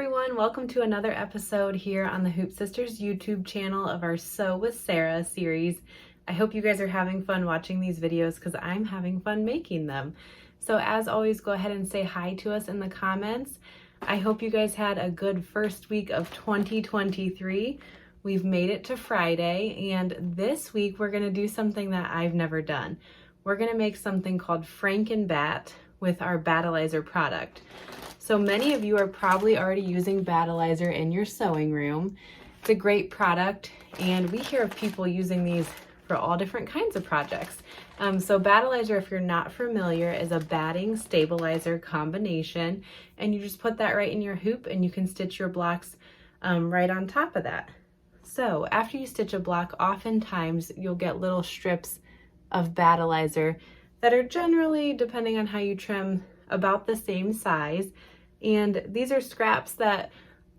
everyone, welcome to another episode here on the Hoop Sisters YouTube channel of our Sew with Sarah series. I hope you guys are having fun watching these videos because I'm having fun making them. So as always, go ahead and say hi to us in the comments. I hope you guys had a good first week of 2023. We've made it to Friday, and this week we're going to do something that I've never done. We're going to make something called Frankenbatt with our Battleizer product. So many of you are probably already using Battleizer in your sewing room. It's a great product, and we hear of people using these for all different kinds of projects. So Battleizer, if you're not familiar, is a batting stabilizer combination, and you just put that right in your hoop and you can stitch your blocks right on top of that. So after you stitch a block, oftentimes you'll get little strips of Battleizer that are generally, depending on how you trim, about the same size. And these are scraps that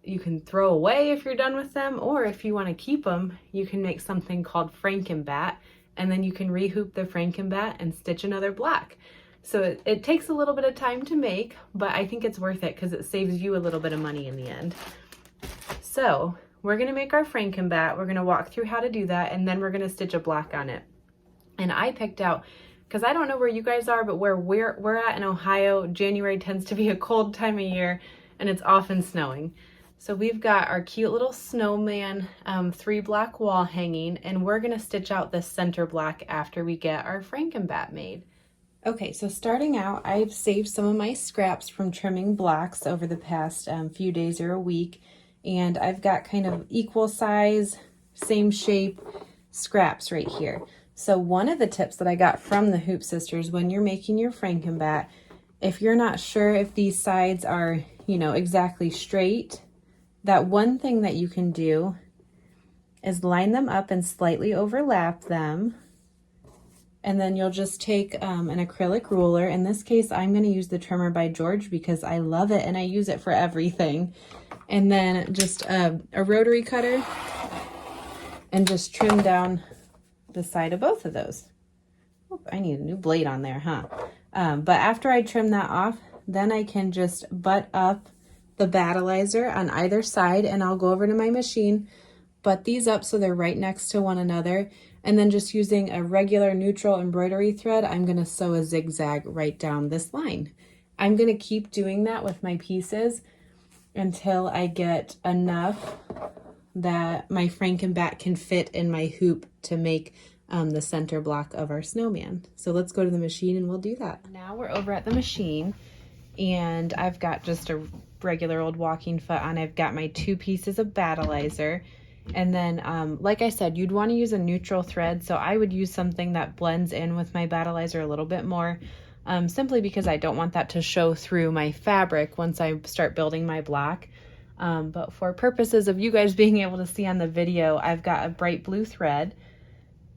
you can throw away if you're done with them, or if you want to keep them, you can make something called Frankenbatt, and then you can rehoop the Frankenbatt and stitch another block. So it takes a little bit of time to make, but I think it's worth it because it saves you a little bit of money in the end. So we're going to make our Frankenbatt. We're going to walk through how to do that, and then we're going to stitch a block on it. And I picked out, because I don't know where you guys are, but where we're at in Ohio, January tends to be a cold time of year, and it's often snowing. So we've got our cute little snowman 3-block wall hanging, and we're going to stitch out this center block after we get our Frankenbatt made. Okay, so starting out, I've saved some of my scraps from trimming blocks over the past few days or a week, and I've got kind of equal size, same shape scraps right here. So one of the tips that I got from the Hoop Sisters when you're making your Frankenbatt, if you're not sure if these sides are, exactly straight, that one thing that you can do is line them up and slightly overlap them. And then you'll just take an acrylic ruler. In this case, I'm going to use the Trimmer by George because I love it and I use it for everything. And then just a rotary cutter and just trim down the side of both of those. Oop, I need a new blade on there, huh? But after I trim that off, then I can just butt up the Battleizer on either side, and I'll go over to my machine, butt these up so they're right next to one another, and then just using a regular neutral embroidery thread, I'm going to sew a zigzag right down this line. I'm going to keep doing that with my pieces until I get enough that my Frankenbatt can fit in my hoop to make the center block of our snowman. So let's go to the machine and we'll do that. Now we're over at the machine, and I've got just a regular old walking foot on. I've got my 2 pieces of Battleizer, and then like I said, you'd want to use a neutral thread, so I would use something that blends in with my Battleizer a little bit more, simply because I don't want that to show through my fabric once I start building my block. But for purposes of you guys being able to see on the video, I've got a bright blue thread.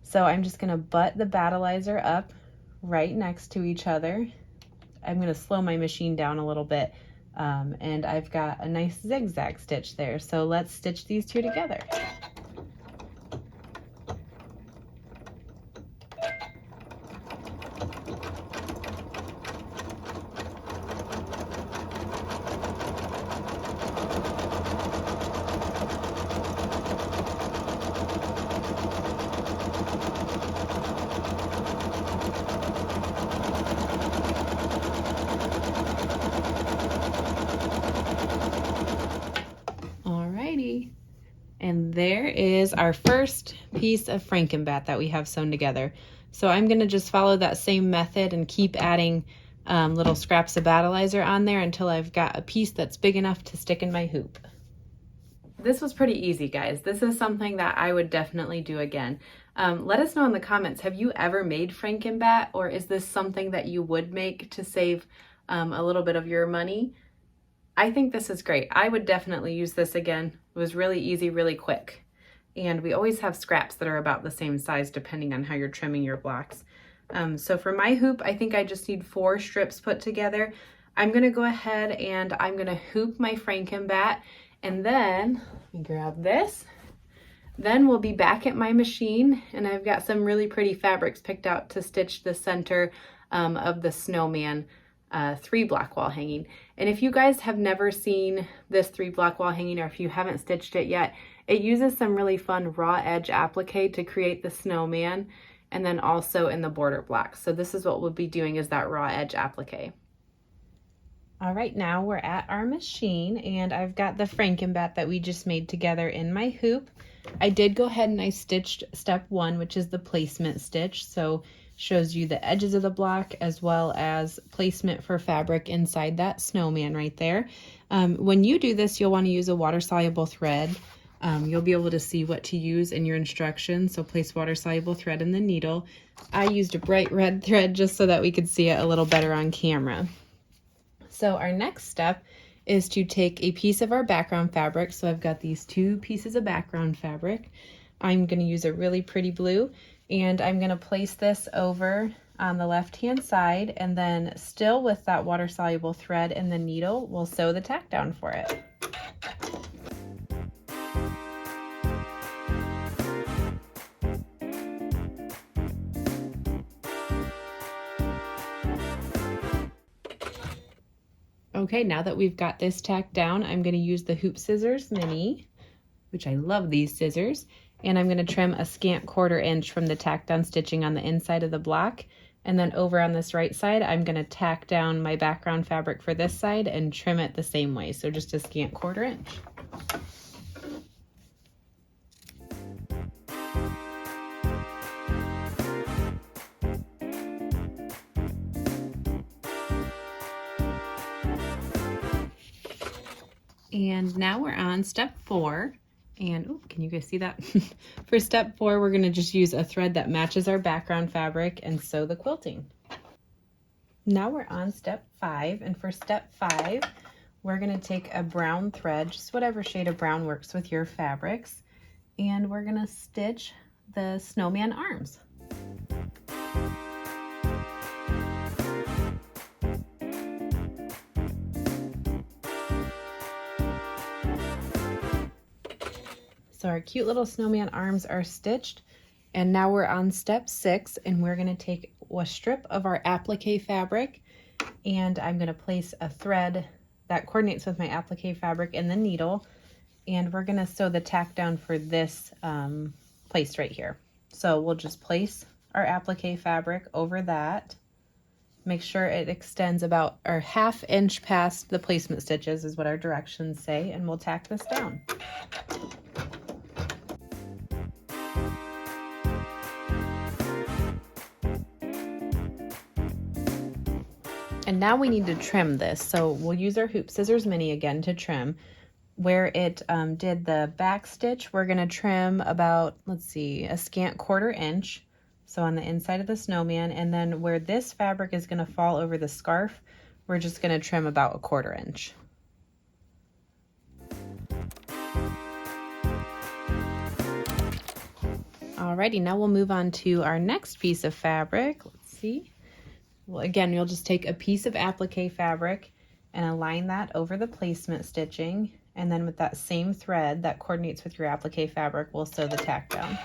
So I'm just going to butt the Battleizer up right next to each other. I'm going to slow my machine down a little bit, and I've got a nice zigzag stitch there. So let's stitch these 2 together. And there is our first piece of Frankenbatt that we have sewn together. So I'm going to just follow that same method and keep adding little scraps of Battleizer on there until I've got a piece that's big enough to stick in my hoop. This was pretty easy, guys. This is something that I would definitely do again. Let us know in the comments, have you ever made Frankenbatt, or is this something that you would make to save a little bit of your money? I think this is great. I would definitely use this again. It was really easy, really quick. And we always have scraps that are about the same size depending on how you're trimming your blocks. So for my hoop, I think I just need 4 strips put together. I'm going to go ahead and I'm going to hoop my Frankenbatt, and then let me grab this. Then we'll be back at my machine, and I've got some really pretty fabrics picked out to stitch the center of the snowman 3-block wall hanging. And if you guys have never seen this 3-block wall hanging, or if you haven't stitched it yet, it uses some really fun raw edge applique to create the snowman, and then also in the border block. So this is what we'll be doing, is that raw edge applique. All right, now we're at our machine, and I've got the Frankenbatt that we just made together in my hoop. I did go ahead and I stitched step 1, which is the placement stitch. So shows you the edges of the block as well as placement for fabric inside that snowman right there. When you do this, you'll want to use a water-soluble thread. You'll be able to see what to use in your instructions. So place water-soluble thread in the needle. I used a bright red thread just so that we could see it a little better on camera. So our next step is to take a piece of our background fabric. So I've got these 2 pieces of background fabric. I'm going to use a really pretty blue, and I'm going to place this over on the left-hand side, and then still with that water-soluble thread and the needle, we'll sew the tack down for it. Okay, now that we've got this tacked down, I'm going to use the Hoop Scissors Mini, which I love these scissors, and I'm going to trim a scant 1/4 inch from the tack down stitching on the inside of the block. And then over on this right side, I'm going to tack down my background fabric for this side and trim it the same way, so just a scant 1/4 inch. And now we're on step 4, and oh, can you guys see that? For step 4, we're going to just use a thread that matches our background fabric and sew the quilting. Now we're on step 5, and for step 5, we're going to take a brown thread, just whatever shade of brown works with your fabrics, and we're going to stitch the snowman arms. So our cute little snowman arms are stitched, and now we're on step 6, and we're going to take a strip of our applique fabric, and I'm going to place a thread that coordinates with my applique fabric in the needle, and we're going to sew the tack down for this place right here. So we'll just place our applique fabric over that. Make sure it extends about or 1/2 inch past the placement stitches is what our directions say, and we'll tack this down. And now we need to trim this. So we'll use our Hoop Scissors Mini again to trim. Where it did the back stitch, we're gonna trim about, let's see, a scant 1/4 inch. So on the inside of the snowman, and then where this fabric is gonna fall over the scarf, we're just gonna trim about a 1/4 inch. Alrighty, now we'll move on to our next piece of fabric. Let's see. Well, again, you'll just take a piece of applique fabric and align that over the placement stitching, and then with that same thread that coordinates with your applique fabric, we'll sew the tack down.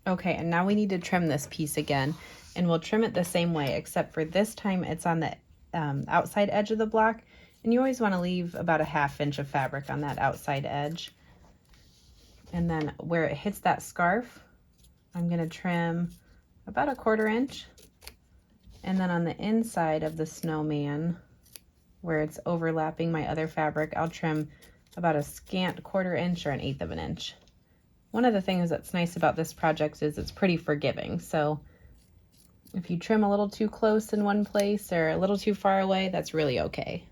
Okay, and now we need to trim this piece again, and we'll trim it the same way, except for this time it's on the outside edge of the block, and you always want to leave about a 1/2 inch of fabric on that outside edge. And then where it hits that scarf, I'm going to trim about a 1/4 inch, and then on the inside of the snowman, where it's overlapping my other fabric, I'll trim about a scant 1/4 inch or an 1/8 of an inch. One of the things that's nice about this project is it's pretty forgiving. So if you trim a little too close in one place or a little too far away, that's really okay.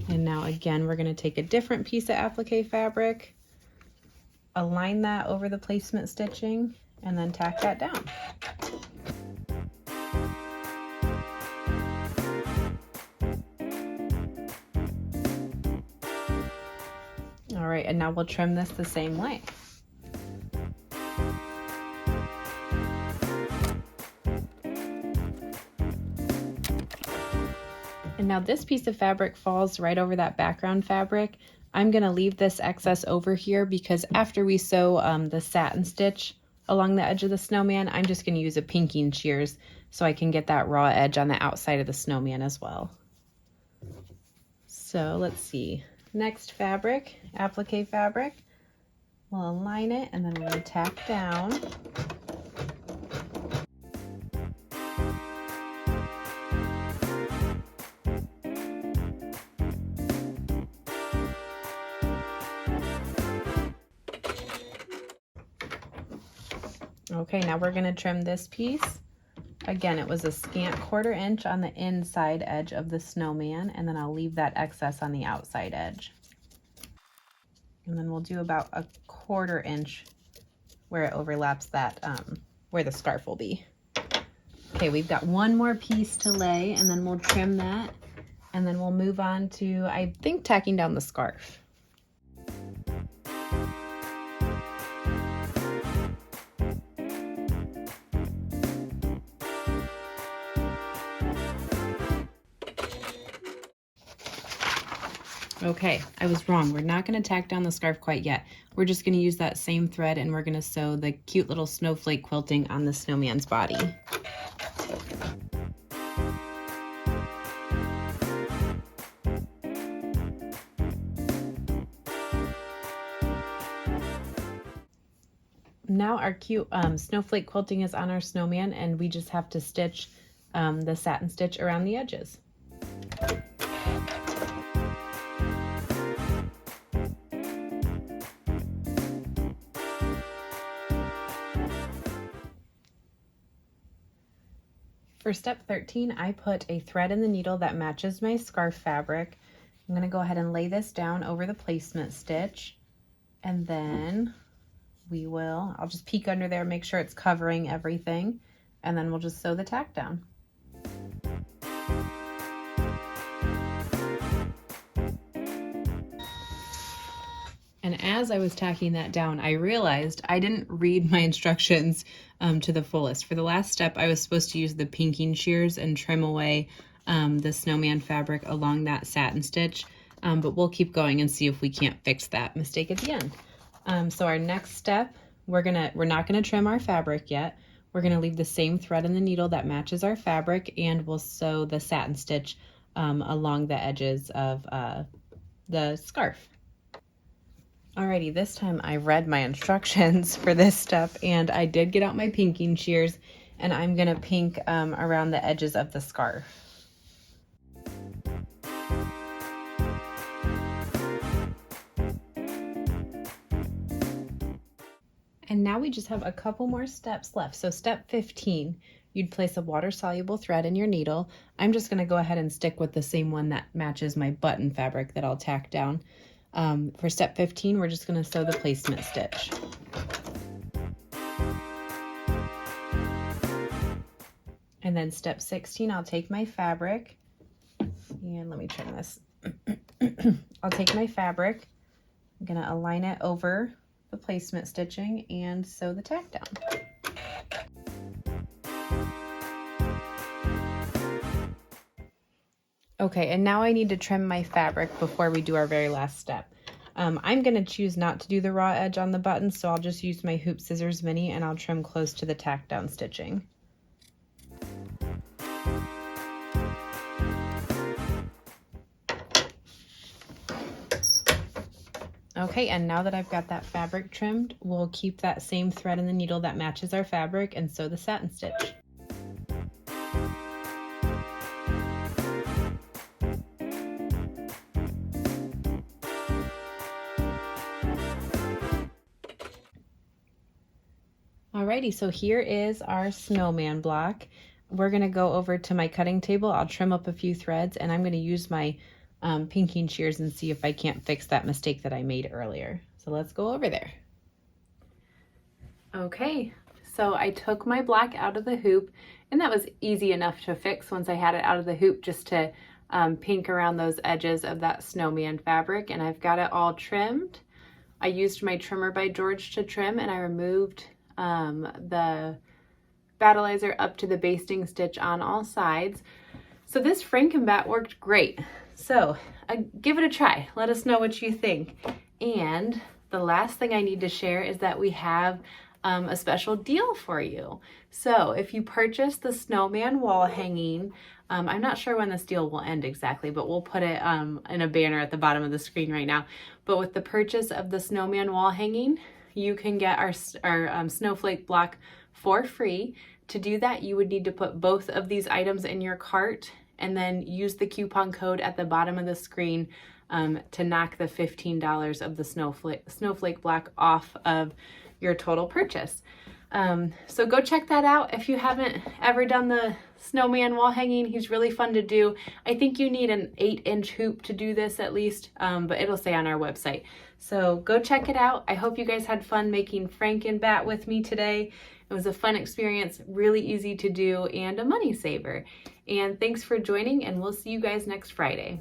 And now again, we're going to take a different piece of applique fabric, align that over the placement stitching, and then tack that down. All right, and now we'll trim this the same way. And now this piece of fabric falls right over that background fabric. I'm going to leave this excess over here because after we sew the satin stitch along the edge of the snowman, I'm just going to use a pinking shears so I can get that raw edge on the outside of the snowman as well. So let's see. Next fabric, applique fabric. We'll align it and then we're going to tack down. Okay, now we're going to trim this piece. Again, it was a scant 1/4 inch on the inside edge of the snowman, and then I'll leave that excess on the outside edge. And then we'll do about a 1/4 inch where it overlaps that, where the scarf will be. Okay, we've got one more piece to lay, and then we'll trim that, and then we'll move on to, I think, tacking down the scarf. Okay, I was wrong. We're not going to tack down the scarf quite yet. We're just going to use that same thread and we're going to sew the cute little snowflake quilting on the snowman's body. Now our cute snowflake quilting is on our snowman, and we just have to stitch the satin stitch around the edges. For step 13, I put a thread in the needle that matches my scarf fabric. I'm going to go ahead and lay this down over the placement stitch, and then I'll just peek under there, make sure it's covering everything, and then we'll just sew the tack down. And as I was tacking that down, I realized I didn't read my instructions to the fullest. For the last step, I was supposed to use the pinking shears and trim away the snowman fabric along that satin stitch, but we'll keep going and see if we can't fix that mistake at the end. So our next step, we're not gonna trim our fabric yet. We're gonna leave the same thread in the needle that matches our fabric, and we'll sew the satin stitch along the edges of the scarf. Alrighty, this time I read my instructions for this step, and I did get out my pinking shears, and I'm gonna pink around the edges of the scarf. And now we just have a couple more steps left. So step 15, you'd place a water-soluble thread in your needle. I'm just gonna go ahead and stick with the same one that matches my button fabric that I'll tack down. For step 15, we're just going to sew the placement stitch. And then step 16, I'll take my fabric, and let me trim this. I'll take my fabric, I'm going to align it over the placement stitching and sew the tack down. Okay, and now I need to trim my fabric before we do our very last step. I'm going to choose not to do the raw edge on the button, so I'll just use my hoop scissors mini and I'll trim close to the tack down stitching. Okay, and now that I've got that fabric trimmed, we'll keep that same thread in the needle that matches our fabric and sew the satin stitch. Alrighty, so here is our snowman block. We're gonna go over to my cutting table. I'll trim up a few threads, and I'm gonna use my pinking shears and see if I can't fix that mistake that I made earlier. So let's go over there. Okay, so I took my block out of the hoop, and that was easy enough to fix once I had it out of the hoop, just to pink around those edges of that snowman fabric, and I've got it all trimmed. I used my trimmer by George to trim, and I removed the battleizer up to the basting stitch on all sides. So this Frankenbatt worked great. So give it a try. Let us know what you think. And the last thing I need to share is that we have a special deal for you. So if you purchase the Snowman Wall Hanging, I'm not sure when this deal will end exactly, but we'll put it in a banner at the bottom of the screen right now. But with the purchase of the Snowman Wall Hanging, you can get our snowflake block for free. To do that, you would need to put both of these items in your cart and then use the coupon code at the bottom of the screen to knock the $15 of the snowflake block off of your total purchase. So go check that out. If you haven't ever done the Snowman Wall Hanging, he's really fun to do. I think you need an 8-inch hoop to do this at least, but it'll say on our website. So go check it out. I hope you guys had fun making Frankenbatt with me today. It was a fun experience, really easy to do, and a money saver. And thanks for joining, and we'll see you guys next Friday.